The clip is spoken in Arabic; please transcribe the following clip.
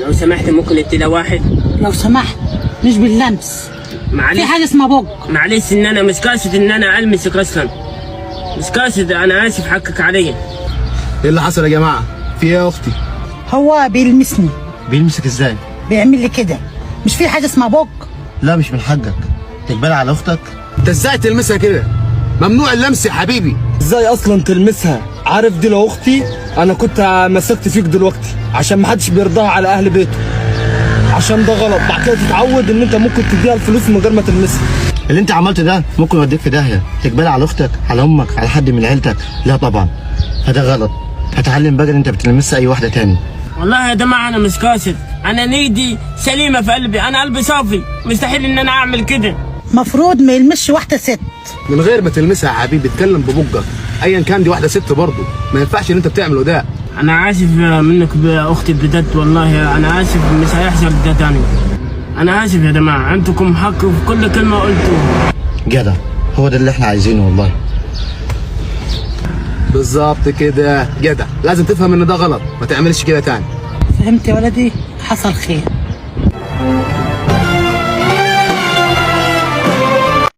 لو سمحت ممكن ابتدى واحد؟ لو سمحت، مش باللمس. معلش في حاجه اسمها بوك. معلش ان انا مش قاصد ان انا المسك اصلا، مش قاصد، انا اسف، حقك عليا. ايه اللي حصل يا جماعه؟ في ايه يا اختي؟ هو بيلمسني. بيلمسك ازاي؟ بيعمل لي كده. مش في حاجه اسمها بوك؟ لا مش من حقك تقبل على اختك. انت ازاي تلمسها كده؟ ممنوع اللمس يا حبيبي. ازاي اصلا تلمسها؟ عارف دي لو اختي انا كنت مسكت فيك دلوقتي، عشان محدش بيرضاها على اهل بيته، عشان ده غلط. بعد كده تتعود ان انت ممكن تديها الفلوس من غير ما تلمسها. اللي انت عملته ده ممكن يوديك في داهيه. تقبل على اختك، على امك، على حد من عيلتك؟ لا طبعا، فده غلط. هتعلم بقى ان انت بتلمسها اي واحده تاني. والله يا جماعه انا مش قاصد، انا نيدي سليمه في قلبي، انا قلبي صافي، مستحيل ان انا اعمل كده. مفروض ما يلمسش واحده ست. من غير ما تلمسها يا حبيبي، اتكلم ببجك، ايا كان دي واحده ست برضه، ما ينفعش اللي انت بتعمله ده. انا اسف منك اختي بجد، والله انا اسف، مش هيحصل ده تاني. انا اسف يا جماعه، عندكم حق في كل كلمه قلتوها. جدع، هو ده اللي احنا عايزينه والله. بالظبط كده جدع، لازم تفهم ان ده غلط، ما تعملش كده تاني. فهمت يا ولدي؟ حصل خير.